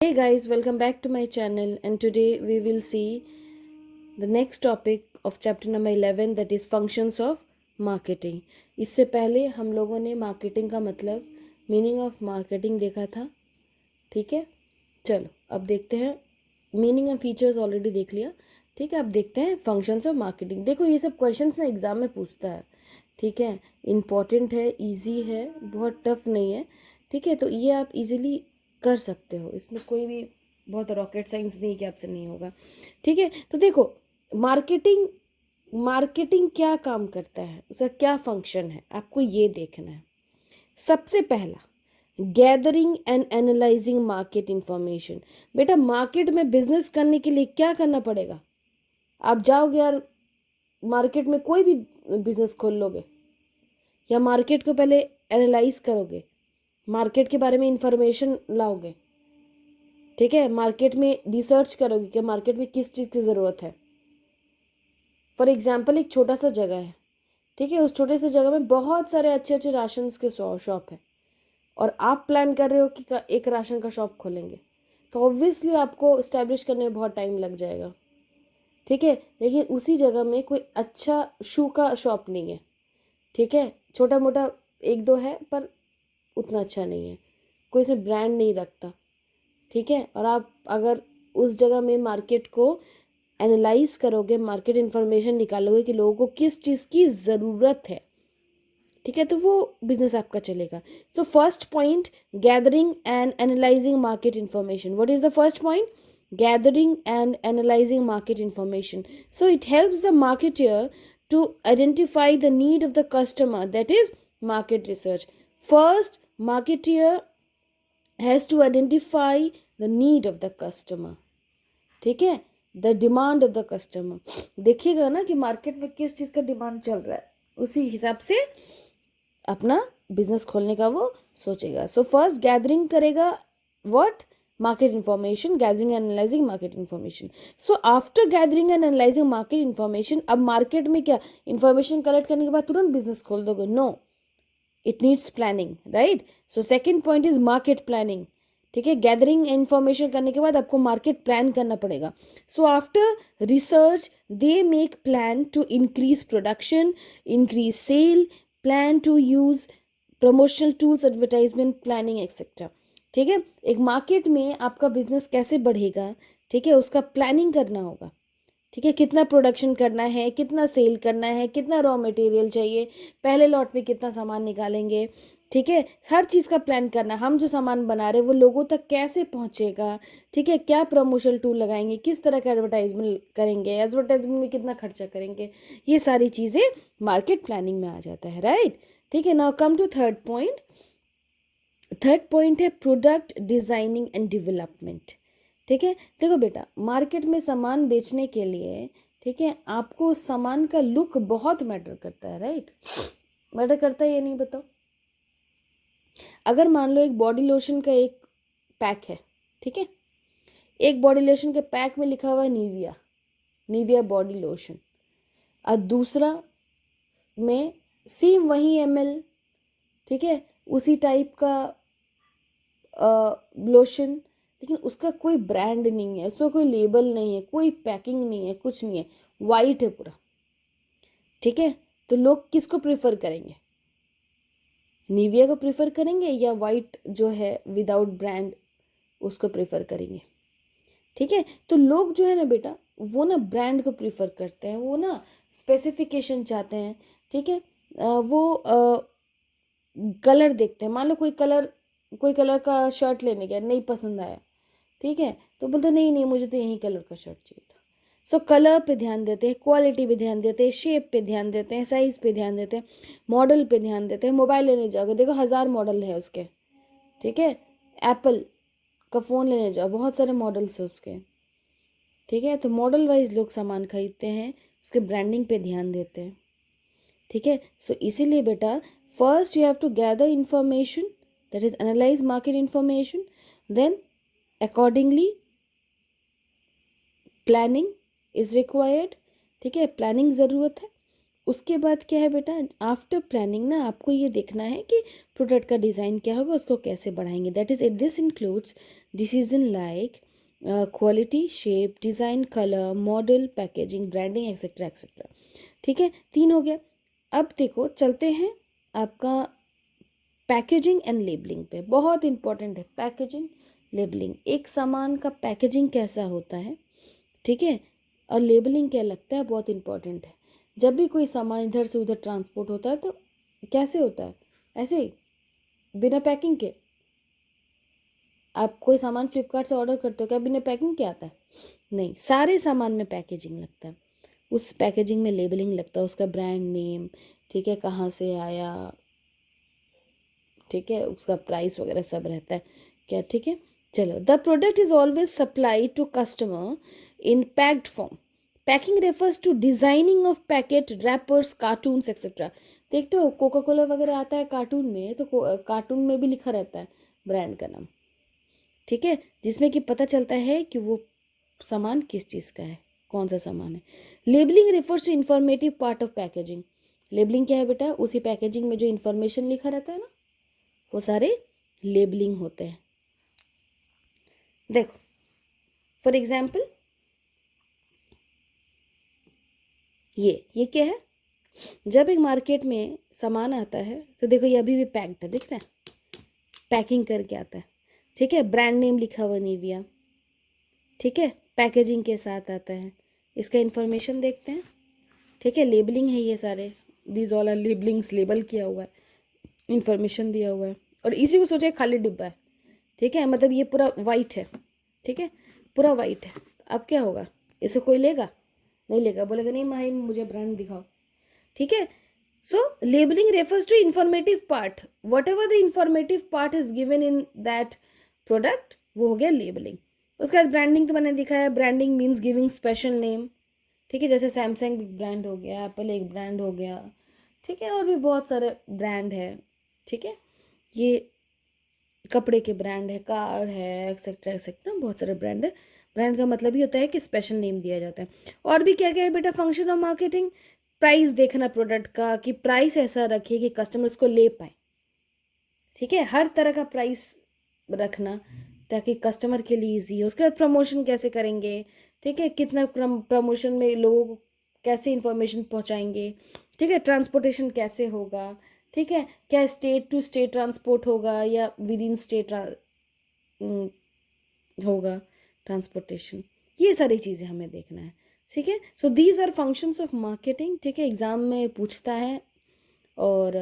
Hey guys, welcome back to my channel, and today we will see the next topic of chapter number 11, that is functions of marketing. इससे पहले हम लोगों ने marketing का मतलब, meaning of marketing देखा था. ठीक है, चलो अब देखते हैं. मीनिंग एंड फीचर्स ऑलरेडी देख लिया. ठीक है, अब देखते हैं फंक्शंस ऑफ मार्केटिंग. देखो ये सब क्वेश्चंस ना एग्जाम में पूछता है. ठीक है, इम्पॉर्टेंट है, इजी है, बहुत टफ नहीं है. ठीक है, तो ये आप इजीली कर सकते हो. इसमें कोई भी बहुत रॉकेट साइंस नहीं कि आपसे नहीं होगा. ठीक है, तो देखो मार्केटिंग मार्केटिंग क्या काम करता है, उसका क्या फंक्शन है, आपको ये देखना है. सबसे पहला, gathering and analysing market information. बेटा मार्केट में बिजनेस करने के लिए क्या करना पड़ेगा? आप जाओगे यार मार्केट में, कोई भी बिजनेस खोल लोगे या मार्केट को पहले एनालाइज करोगे, मार्केट के बारे में इंफॉर्मेशन लाओगे. ठीक है, मार्केट में रिसर्च करोगे कि मार्केट में किस चीज़ की ज़रूरत है. फॉर एग्जाम्पल एक छोटा सा जगह है. ठीक है, उस छोटे से जगह में बहुत सारे अच्छे अच्छे राशन के शॉप है, और आप प्लान कर रहे हो कि एक राशन का शॉप खोलेंगे, तो ऑब्वियसली आपको इस्टेब्लिश करने में बहुत टाइम लग जाएगा. ठीक है, लेकिन उसी जगह में कोई अच्छा शू का शॉप नहीं है. ठीक है, छोटा मोटा एक दो है पर उतना अच्छा नहीं है, कोई इसमें ब्रांड नहीं रखता. ठीक है, और आप अगर उस जगह में मार्केट को एनालाइज करोगे, मार्केट इन्फॉर्मेशन निकालोगे कि लोगों को किस चीज़ की ज़रूरत है. ठीक है, तो वो बिजनेस आपका चलेगा. So first point, gathering and analysing market information. What is the first point? Gathering and analysing market information. So it helps the marketeer to identify the need of the customer, that is market research. First, marketeer has to identify the need of the customer. ठीक है, the demand of the customer. देखिएगा ना कि market में किस चीज़ का demand चल रहा है, उसी हिसाब से अपना बिजनेस खोलने का वो सोचेगा. सो फर्स्ट गैदरिंग करेगा, what? Market information. Gathering and analysing market information. So after gathering and analysing market information, अब मार्केट में क्या इन्फॉर्मेशन कलेक्ट करने के बाद तुरंत बिजनेस खोल दोगे? No, it needs planning, right? So second point is market planning. ठीक है, गैदरिंग इन्फॉर्मेशन करने के बाद आपको मार्केट प्लान करना पड़ेगा. So after research they make plan to increase production, increase sale, plan to use promotional tools, advertisement planning etcetera. ठीक है, एक मार्केट में आपका बिजनेस कैसे बढ़ेगा, ठीक है, उसका प्लानिंग करना होगा. ठीक है, कितना प्रोडक्शन करना है, कितना सेल करना है, कितना रॉ मटेरियल चाहिए, पहले लॉट में कितना सामान निकालेंगे. ठीक है, हर चीज़ का प्लान करना. हम जो सामान बना रहे हैं वो लोगों तक कैसे पहुंचेगा. ठीक है, क्या प्रमोशनल टूल लगाएंगे, किस तरह का एडवर्टाइजमेंट करेंगे, एडवर्टाइजमेंट में कितना खर्चा करेंगे, ये सारी चीज़ें मार्केट प्लानिंग में आ जाता है, राइट? ठीक है, now come to third point. Third point है प्रोडक्ट डिज़ाइनिंग एंड डेवलपमेंट. ठीक है, देखो बेटा मार्केट में सामान बेचने के लिए, ठीक है, आपको उस सामान का लुक बहुत मैटर करता है, राइट? मैटर करता है या नहीं बताओ? अगर मान लो एक बॉडी लोशन का एक पैक है. ठीक है, एक बॉडी लोशन के पैक में लिखा हुआ है निविया, निविया बॉडी लोशन, और दूसरा में सेम वही ml, ठीक है, उसी टाइप का लोशन, लेकिन उसका कोई ब्रांड नहीं है, उसका कोई लेबल नहीं है, कोई पैकिंग नहीं है, कुछ नहीं है, वाइट है पूरा. ठीक है, तो लोग किसको प्रेफर करेंगे? निविया को प्रेफर करेंगे या वाइट जो है विदाउट ब्रांड उसको प्रेफर करेंगे? ठीक है, तो लोग जो है ना बेटा, वो ना ब्रांड को प्रेफर करते हैं, वो ना स्पेसिफिकेशन चाहते हैं. ठीक है, वो कलर देखते हैं. मान लो कोई कलर का शर्ट लेने गया, नहीं पसंद आया. ठीक है, तो बोलते नहीं नहीं मुझे तो यही कलर का शर्ट चाहिए था. सो कलर पे ध्यान देते हैं, क्वालिटी पे ध्यान देते हैं, शेप पे ध्यान देते हैं, साइज़ पे ध्यान देते हैं, मॉडल पे ध्यान देते हैं. मोबाइल लेने जाओगे, देखो 1000 मॉडल है उसके. ठीक है, एप्पल का फ़ोन लेने जाओ, बहुत सारे मॉडल्स है उसके. ठीक है, तो मॉडल वाइज लोग सामान खरीदते हैं, उसके ब्रांडिंग पे ध्यान देते हैं. ठीक है, सो इसीलिए बेटा first you have to gather information, that is analyse market information, then accordingly planning is required. ठीक है, प्लानिंग ज़रूरत है. उसके बाद क्या है बेटा, आफ्टर प्लानिंग ना आपको ये देखना है कि प्रोडक्ट का डिज़ाइन क्या होगा, उसको कैसे बढ़ाएंगे। That is it, this includes decision like quality, shape, design, colour, model, packaging, branding, etcetera etcetera. ठीक है, 3 हो गया। अब देखो चलते हैं आपका पैकेजिंग एंड लेबलिंग पे। बहुत इंपॉर्टेंट है पैकेजिंग, लेबलिंग। एक सामान का पैकेजिंग कैसा होता है, ठीक है, और लेबलिंग क्या लगता है, बहुत इंपॉर्टेंट है। जब भी कोई सामान इधर से उधर ट्रांसपोर्ट होता है तो कैसे होता है, ऐसे ही बिना पैकिंग के। आप कोई सामान फ्लिपकार्ट से ऑर्डर करते हो, क्या बिना पैकिंग के आता है? नहीं, सारे सामान में पैकेजिंग लगता है। उस पैकेजिंग में लेबलिंग लगता है, उसका ब्रांड नेम, ठीक है, कहाँ से आया, ठीक है, उसका प्राइस वगैरह सब रहता है क्या, ठीक है। चलो, the product is always supplied to customer in packed form. Packing refers to designing of packet, wrappers, cartoons etcetera. देखते हो कोका कोला वगैरह आता है कार्टून में, तो कार्टून में भी लिखा रहता है ब्रांड का नाम, ठीक है, जिसमें कि पता चलता है कि वो सामान किस चीज़ का है, कौन सा सामान है। Labelling refers to informative part of packaging. Labelling क्या है बेटा, उसी पैकेजिंग में जो इन्फॉर्मेशन लिखा रहता है ना, वो सारे लेबलिंग होते हैं। देखो फॉर एग्जाम्पल ये क्या है, जब एक मार्केट में सामान आता है तो देखो ये अभी भी पैक्ड है, दिख रहा है, पैकिंग करके आता है, ठीक है, ब्रांड नेम लिखा हुआ निविया, ठीक है, पैकेजिंग के साथ आता है। इसका इन्फॉर्मेशन देखते हैं, ठीक है, लेबलिंग है ये सारे, these all are labellings, label किया हुआ है, इन्फॉर्मेशन दिया हुआ है। और इसी को सोचे खाली डिब्बा है, ठीक है, मतलब ये पूरा वाइट है, ठीक है, पूरा वाइट है। अब क्या होगा, इसे कोई लेगा नहीं, लेगा, बोलेगा नहीं भाई मुझे ब्रांड दिखाओ, ठीक है। So labelling refers to informative part, whatever the informative part is given in that product, वो हो गया लेबलिंग। उसके बाद ब्रांडिंग तो मैंने दिखाया, branding means giving special name, ठीक है, जैसे सैमसंग एक ब्रांड हो गया, एप्पल एक ब्रांड हो गया, ठीक है, और भी बहुत सारे ब्रांड है, ठीक है, ये कपड़े के ब्रांड है, कार है, एक्सेट्रा एक्सेट्रा, बहुत सारे ब्रांड है। ब्रांड का मतलब ही होता है कि स्पेशल नेम दिया जाता है। और भी क्या क्या है बेटा, फंक्शन ऑफ मार्केटिंग, प्राइस देखना प्रोडक्ट का, कि प्राइस ऐसा रखिए कि कस्टमर उसको ले पाए, ठीक है, हर तरह का प्राइस रखना ताकि कस्टमर के लिए ईजी हो। उसके बाद प्रमोशन कैसे करेंगे, ठीक है, कितना प्रमोशन में लोगों को कैसे इंफॉर्मेशन पहुंचाएंगे, ठीक है, ट्रांसपोर्टेशन कैसे होगा, ठीक है, क्या स्टेट टू स्टेट ट्रांसपोर्ट होगा या विद इन स्टेट होगा ट्रांसपोर्टेशन, ये सारी चीज़ें हमें देखना है, ठीक है। So these are functions of marketing, ठीक है, एग्ज़ाम में पूछता है और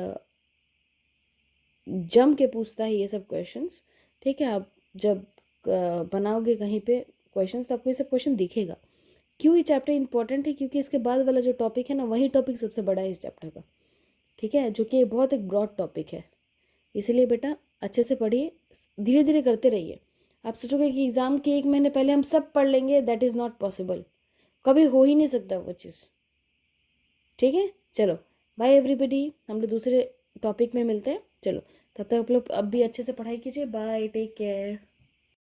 जम के पूछता है ये सब क्वेश्चंस, ठीक है। आप जब बनाओगे कहीं पे क्वेश्चंस तो आपको ये सब क्वेश्चन दिखेगा। क्यों ये चैप्टर इंपॉर्टेंट है, क्योंकि इसके बाद वाला जो टॉपिक है ना, वही टॉपिक सबसे बड़ा है इस चैप्टर का, ठीक है, जो कि बहुत एक ब्रॉड टॉपिक है। इसीलिए बेटा अच्छे से पढ़िए, धीरे धीरे करते रहिए। आप सोचोगे कि एग्ज़ाम के 1 महीने पहले हम सब पढ़ लेंगे, दैट इज़ नॉट पॉसिबल, कभी हो ही नहीं सकता वो चीज़, ठीक है। चलो बाय एवरीबडी, हम लोग दूसरे टॉपिक में मिलते हैं। चलो तब तक आप लोग अब भी अच्छे से पढ़ाई कीजिए, बाय, टेक केयर।